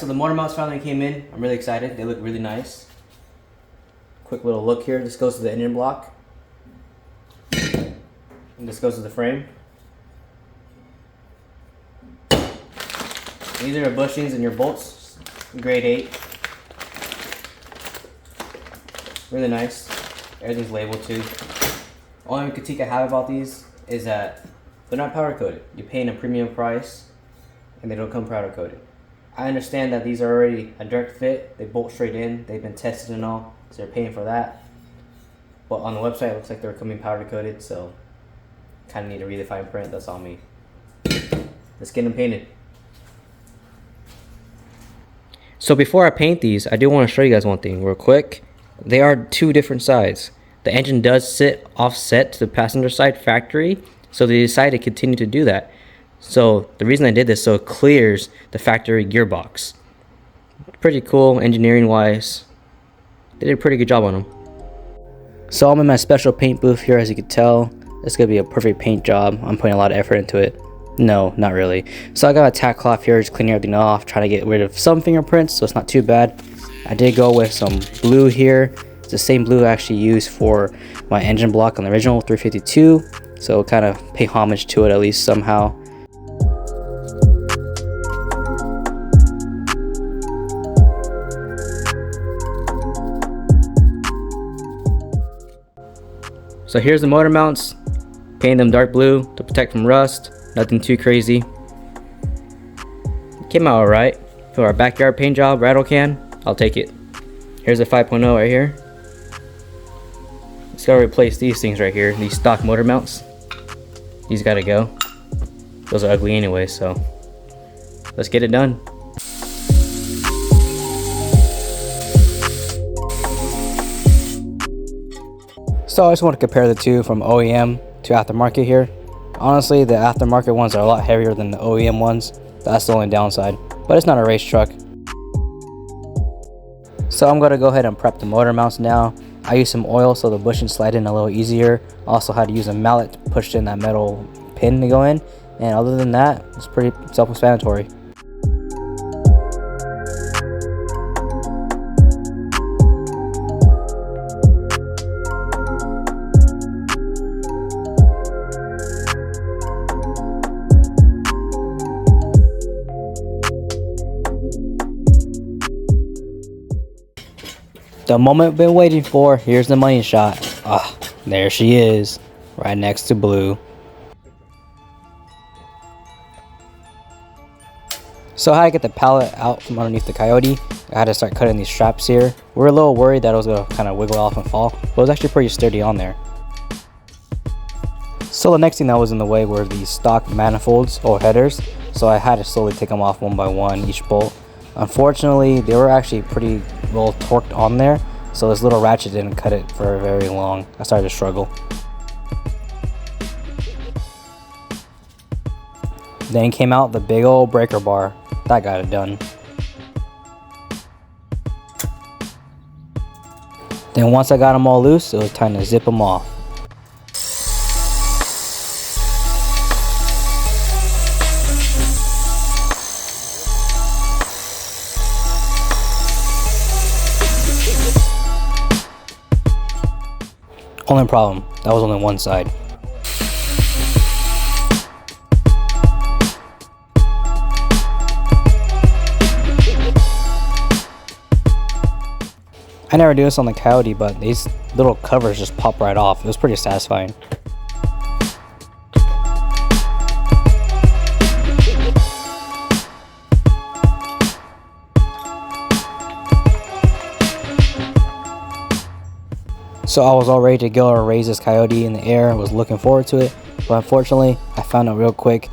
so the motor mounts finally came in. I'm really excited. They look really nice. Quick little look here. This goes to the engine block. And this goes to the frame. These are your bushings and your bolts. Grade 8. Really nice. Everything's labeled too. Only critique I have about these is that they're not powder coated. You're paying a premium price and they don't come powder coated. I understand that these are already a direct fit. They bolt straight in. They've been tested and all, so you're paying for that. But on the website, it looks like they're coming powder coated, so kind of need to read the fine print. That's on me. Let's get them painted. So before I paint these, I do want to show you guys one thing real quick. They are two different sides. The engine does sit offset to the passenger side factory, so they decided to continue to do that. So the reason I did this, so it clears the factory gearbox. Pretty cool engineering wise. They did a pretty good job on them. So I'm in my special paint booth here, as you can tell. It's gonna be a perfect paint job. I'm putting a lot of effort into it. No, not really. So I got a tack cloth here, just cleaning everything off, trying to get rid of some fingerprints, so it's not too bad. I did go with some blue here. It's the same blue I actually used for my engine block on the original 352. So kind of pay homage to it at least somehow. So here's the motor mounts. Painted them dark blue to protect from rust. Nothing too crazy. Came out alright. For our backyard paint job, rattle can, I'll take it. Here's a 5.0 right here. Just gotta replace these things right here. These stock motor mounts. These gotta go. Those are ugly anyway, so let's get it done. So I just want to compare the two from OEM to aftermarket here. Honestly, the aftermarket ones are a lot heavier than the OEM ones. That's the only downside, but it's not a race truck. So I'm going to go ahead and prep the motor mounts now. I used some oil so the bushings slide in a little easier. Also had to use a mallet to push in that metal pin to go in. And other than that, it's pretty self-explanatory. The moment I've been waiting for, here's the money shot. Ah, there she is, right next to blue. So how I get the pallet out from underneath the Coyote, I had to start cutting these straps here. We were a little worried that it was going to kind of wiggle off and fall, but it was actually pretty sturdy on there. So the next thing that was in the way were these stock manifolds or headers, so I had to slowly take them off one by one, each bolt. Unfortunately, they were actually pretty well torqued on there, so this little ratchet didn't cut it for very long. I started to struggle. Then came out the big old breaker bar. That got it done. Then once I got them all loose, it was time to zip them off. Only problem, that was only one side. I never do this on the Coyote, but these little covers just pop right off. It was pretty satisfying. So I was all ready to go and raise this Coyote in the air. I was looking forward to it, but unfortunately I found out real quick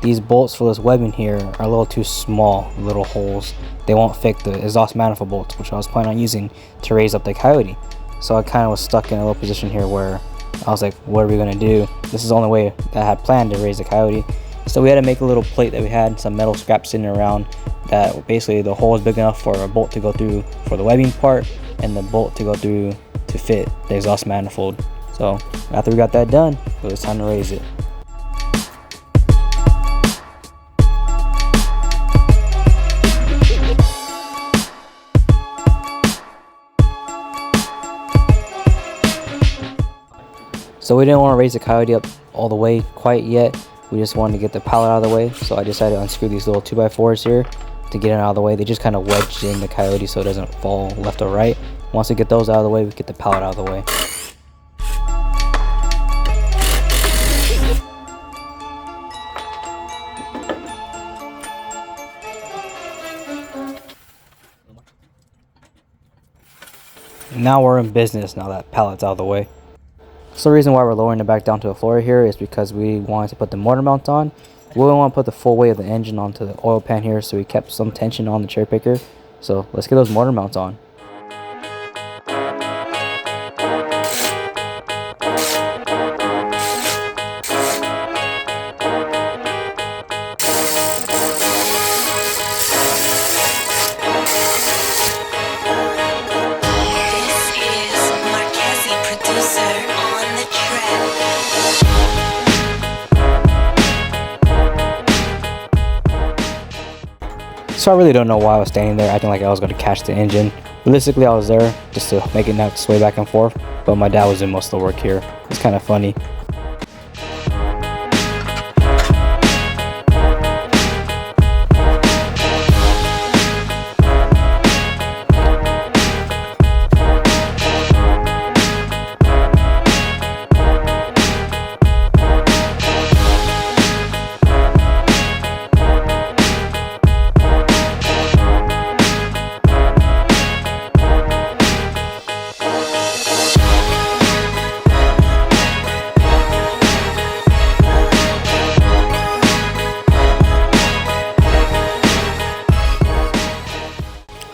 these bolts for this webbing here are a little too small, little holes. They won't fit the exhaust manifold bolts, which I was planning on using to raise up the Coyote. So I kind of was stuck in a little position here where I was like, what are we gonna do? This is the only way that I had planned to raise the Coyote. So we had to make a little plate that we had, some metal scraps sitting around, that basically the hole is big enough for a bolt to go through for the webbing part and the bolt to go through to fit the exhaust manifold. So after we got that done, it was time to raise it. So we didn't want to raise the Coyote up all the way quite yet. We just wanted to get the pallet out of the way. So I decided to unscrew these little 2x4s here to get it out of the way. They just kind of wedged in the Coyote so it doesn't fall left or right. Once we get those out of the way, we get the pallet out of the way. Now we're in business now that pallet's out of the way. So the reason why we're lowering it back down to the floor here is because we wanted to put the motor mounts on. We don't want to put the full weight of the engine onto the oil pan here, so we kept some tension on the cherry picker. So let's get those motor mounts on. So I really don't know why I was standing there acting like I was going to catch the engine. Realistically, I was there just to make it not sway back and forth, but my dad was doing most of the work here. It's kind of funny.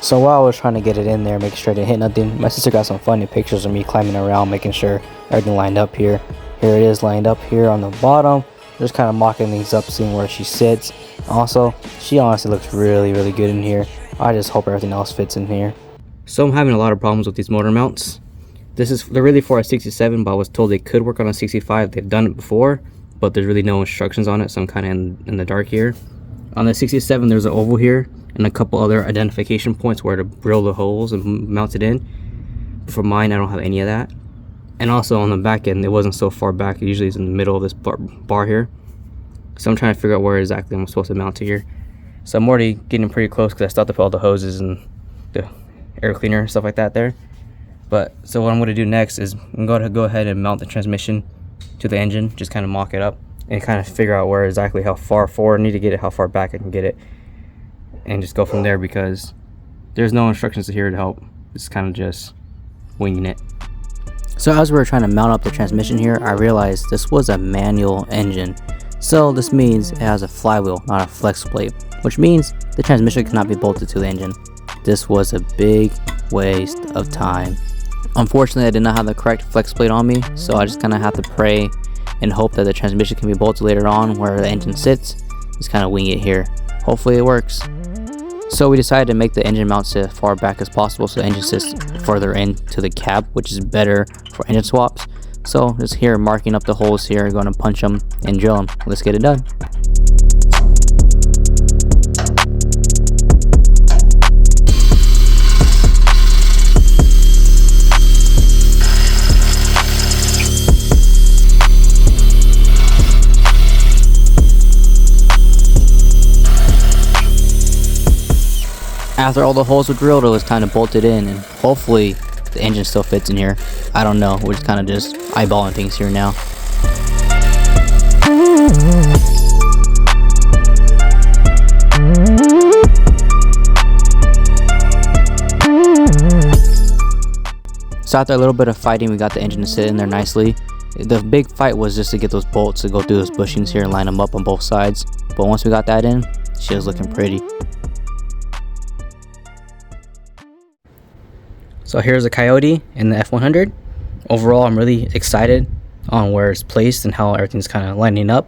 So while I was trying to get it in there, making sure I didn't hit nothing, my sister got some funny pictures of me climbing around, making sure everything lined up here. Here it is lined up here on the bottom. Just kind of mocking things up, seeing where she sits. Also, she honestly looks really good in here. I just hope everything else fits in here. So I'm having a lot of problems with these motor mounts. They're really for a 67, but I was told they could work on a 65. They've done it before, but there's really no instructions on it, so I'm kind of in the dark here. On the 67, there's an oval here and a couple other identification points where to drill the holes and mount it in. For mine, I don't have any of that. And also on the back end, it wasn't so far back. It usually is in the middle of this bar here. So I'm trying to figure out where exactly I'm supposed to mount to here. So I'm already getting pretty close because I still have to put all the hoses and the air cleaner and stuff like that there. But so what I'm going to do next is I'm going to go ahead and mount the transmission to the engine, just kind of mock it up and kind of figure out where exactly how far forward I need to get it, how far back I can get it, and just go from there because there's no instructions here to help. It's kind of just winging it. So as we were trying to mount up the transmission here, I realized this was a manual engine. So this means it has a flywheel, not a flex plate, which means the transmission cannot be bolted to the engine. This was a big waste of time. Unfortunately, I did not have the correct flex plate on me, so I just kind of have to pray and hope that the transmission can be bolted later on where the engine sits. Just kind of wing it here. Hopefully it works. So we decided to make the engine mount sit as far back as possible so the engine sits further into the cab, which is better for engine swaps. So just here marking up the holes here, going to punch them and drill them. Let's get it done. After all the holes were drilled, it was time to bolt it in, and hopefully the engine still fits in here. I don't know, we're just kind of just eyeballing things here now. So after a little bit of fighting, we got the engine to sit in there nicely. The big fight was just to get those bolts to go through those bushings here and line them up on both sides. But once we got that in, she was looking pretty. So here's the Coyote in the F100. Overall, I'm really excited on where it's placed and how everything's kind of lining up.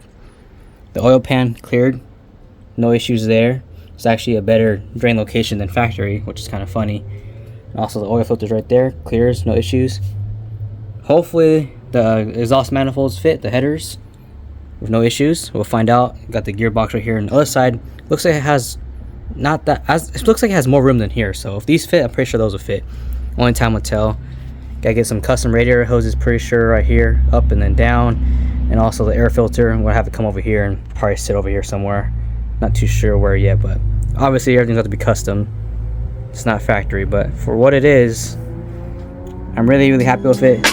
The oil pan cleared, no issues there. It's actually a better drain location than factory, which is kind of funny. And also the oil filter's right there, clears, no issues. Hopefully the exhaust manifolds fit, the headers, with no issues. We'll find out. Got the gearbox right here on the other side. Looks like it has it looks like it has more room than here. So if these fit, I'm pretty sure those will fit. Only time will tell. Gotta get some custom radiator hoses, pretty sure right here, up and then down, and also the air filter. I'm gonna have to come over here and probably sit over here somewhere. Not too sure where yet, but obviously everything's got to be custom. It's not factory, but for what it is, I'm really happy with it.